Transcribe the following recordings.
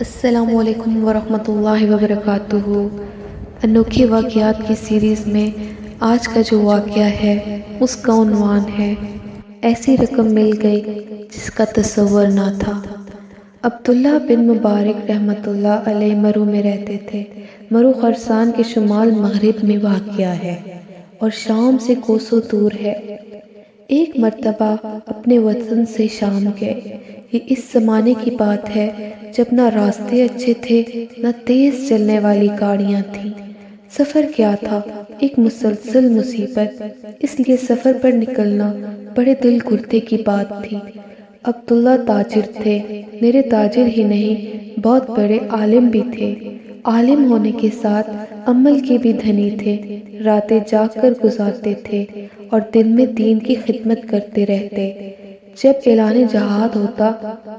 السلام علیکم ورحمۃ اللہ وبرکاتہ۔ انوکھے واقعات کی سیریز میں آج کا جو واقعہ ہے اس کا عنوان ہے ایسی رقم مل گئی جس کا تصور نہ تھا۔ عبداللہ بن مبارک رحمۃ اللہ علیہ مرو میں رہتے تھے۔ مرو خراسان کے شمال مغرب میں واقع ہے اور شام سے کوسوں دور ہے۔ ایک مرتبہ اپنے وطن سے شام گئے۔ یہ اس زمانے کی بات ہے جب نہ راستے اچھے تھے نہ تیز چلنے والی گاڑیاں تھیں۔ سفر کیا تھا؟ ایک مسلسل مصیبت، اس لیے سفر پر نکلنا بڑے دل گردے کی بات تھی۔ عبداللہ تاجر تھے، میرے تاجر ہی نہیں بہت بڑے عالم بھی تھے۔ عالم ہونے کے ساتھ عمل کے بھی دھنی تھے۔ راتیں جاگ کر گزارتے تھے اور دن میں دین کی خدمت کرتے رہتے۔ جب اعلان جہاد ہوتا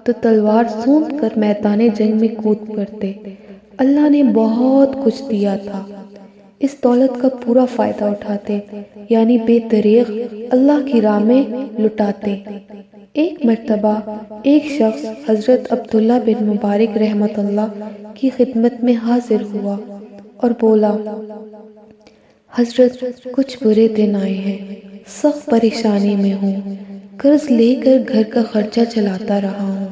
تو تلوار سونت کر میدان جنگ میں کود پڑتے۔ اللہ نے بہت کچھ دیا تھا، اس دولت کا پورا فائدہ اٹھاتے، یعنی بے دریغ اللہ کی راہ میں لٹاتے۔ ایک مرتبہ ایک شخص حضرت عبداللہ بن مبارک رحمۃ اللہ کی خدمت میں حاضر ہوا اور بولا، حضرت کچھ برے دن آئے ہیں، سخت پریشانی میں ہوں، قرض لے کر گھر کا خرچہ چلاتا رہا ہوں۔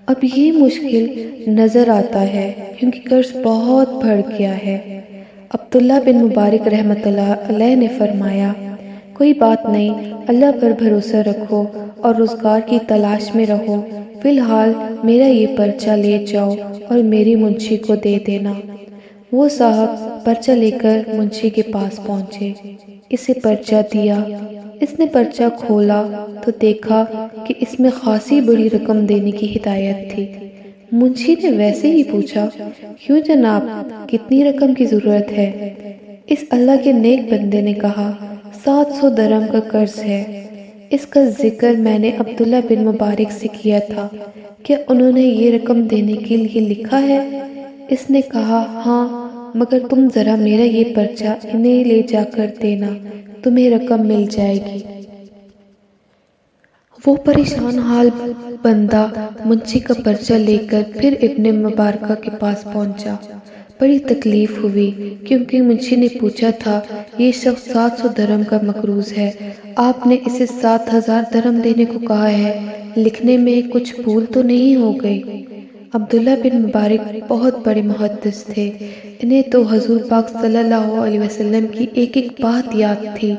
اب یہ مشکل نظر آتا ہے کیونکہ قرض بہت بڑھ گیا ہے۔ عبداللہ بن مبارک رحمۃ اللہ علیہ نے فرمایا، کوئی بات نہیں، اللہ پر بھروسہ رکھو اور روزگار کی تلاش میں رہو۔ فی الحال میرا یہ پرچہ لے جاؤ اور میری منشی کو دے دینا۔ وہ صاحب پرچہ لے کر منشی کے پاس پہنچے، اسے پرچہ دیا۔ اس نے پرچہ کھولا تو دیکھا کہ اس میں خاصی بڑی رقم دینے کی ہدایت تھی۔ منشی نے ویسے ہی پوچھا، کیوں جناب، کتنی رقم کی ضرورت ہے؟ اس اللہ کے نیک بندے نے کہا، 700 درہم کا قرض ہے۔ اس کا ذکر میں نے عبداللہ بن مبارک سے کیا تھا، کیا انہوں نے یہ رقم دینے کے لیے لکھا ہے؟ اس نے کہا، ہاں، مگر تم ذرا میرا یہ پرچہ انہیں لے جا کر دینا، تمہیں رقم مل جائے گی۔ وہ پریشان حال بندہ منشی کا پرچہ لے کر پھر ابن مبارکہ کے پاس پہنچا۔ بڑی تکلیف ہوئی کیونکہ منشی نے پوچھا تھا، یہ شخص 700 درہم کا مقروض ہے، آپ نے اسے 7000 درہم دینے کو کہا ہے، لکھنے میں کچھ بھول تو نہیں ہو گئی؟ عبداللہ بن مبارک بہت بڑے محدث تھے، انہیں تو حضور پاک صلی اللہ علیہ وسلم کی ایک ایک بات یاد تھی۔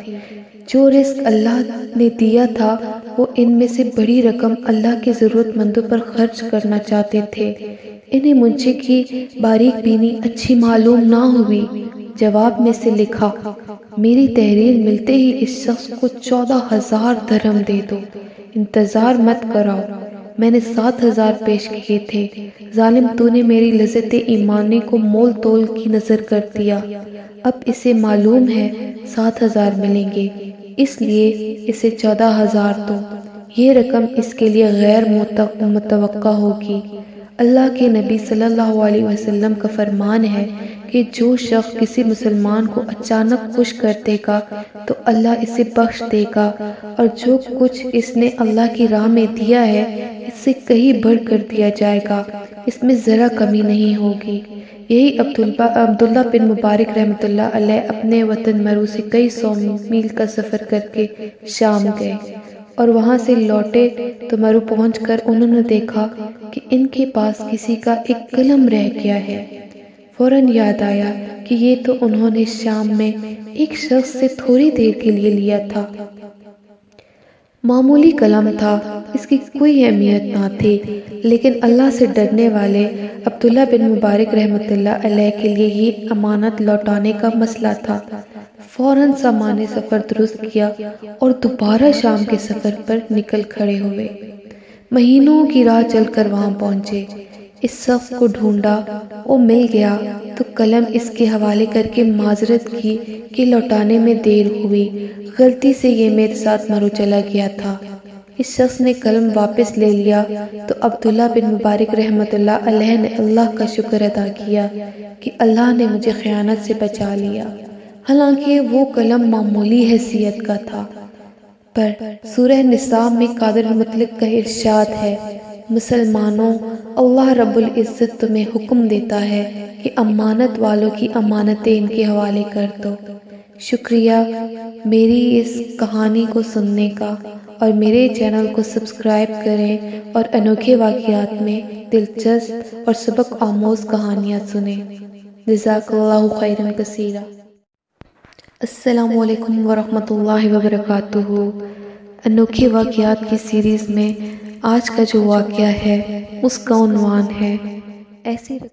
جو رزق اللہ نے دیا تھا وہ ان میں سے بڑی رقم اللہ کے ضرورت مندوں پر خرچ کرنا چاہتے تھے۔ انہیں منشی کی باریک بینی اچھی معلوم نہ ہوئی۔ جواب میں سے لکھا، میری تحریر ملتے ہی اس شخص کو 14,000 درہم دے دو، انتظار مت کراؤ، میں نے 7,000 پیش کیے تھے، ظالم تو نے میری لذت ایمانی کو مول تول کی نظر کر دیا۔ اب اسے معلوم ہے 7,000 ملیں گے، اس لیے اسے 14,000 دو، یہ رقم اس کے لیے غیر متوقع ہوگی۔ اللہ کے نبی صلی اللہ علیہ وسلم کا فرمان ہے کہ جو شخص کسی مسلمان کو اچانک خوش کر دے گا تو اللہ اسے بخش دے گا، اور جو کچھ اس نے اللہ کی راہ میں دیا ہے اس سے کہیں بڑھ کر دیا جائے گا، اس میں ذرا کمی نہیں ہوگی۔ یہی عبداللہ بن مبارک رحمۃ اللہ علیہ اپنے وطن مرو سے کئی 100 میل کا سفر کر کے شام گئے اور وہاں سے لوٹے تو مرو پہنچ کر انہوں نے دیکھا کہ ان کے پاس کسی کا ایک قلم رہ گیا ہے۔ فوراً یاد آیا کہ یہ تو انہوں نے شام میں ایک شخص سے تھوڑی دیر کے لیے لیا تھا۔ معمولی قلم تھا، اس کی کوئی اہمیت نہ تھی، لیکن اللہ سے ڈرنے والے عبداللہ بن مبارک رحمۃ اللہ علیہ کے لیے یہ امانت لوٹانے کا مسئلہ تھا۔ فوراً سامان سفر درست کیا اور دوبارہ شام کے سفر پر نکل کھڑے ہوئے۔ مہینوں کی راہ چل کر وہاں پہنچے، اس شخص کو ڈھونڈا، وہ مل گیا تو قلم اس کے حوالے کر کے معذرت کی کہ لوٹانے میں دیر ہوئی، غلطی سے یہ میرے ساتھ مرو چلا گیا تھا۔ اس شخص نے قلم واپس لے لیا تو عبداللہ بن مبارک رحمۃ اللہ علیہ نے اللہ کا شکر ادا کیا کہ اللہ نے مجھے خیانت سے بچا لیا، حالانکہ وہ قلم معمولی حیثیت کا تھا۔ پر سورہ نساء میں قادر مطلق کا ارشاد ہے، مسلمانوں، اللہ رب العزت تمہیں حکم دیتا ہے کہ امانت والوں کی امانتیں ان کے حوالے کر دو۔ شکریہ میری اس کہانی کو سننے کا، اور میرے چینل کو سبسکرائب کریں اور انوکھے واقعات میں دلچسپ اور سبق آموز کہانیاں سنیں۔ جزاک اللہ خیرا کثیرا۔ السلام علیکم ورحمۃ اللہ وبرکاتہ۔ انوکھے واقعات کی سیریز میں آج کا جو واقعہ ہے اس کا عنوان ہے ایسی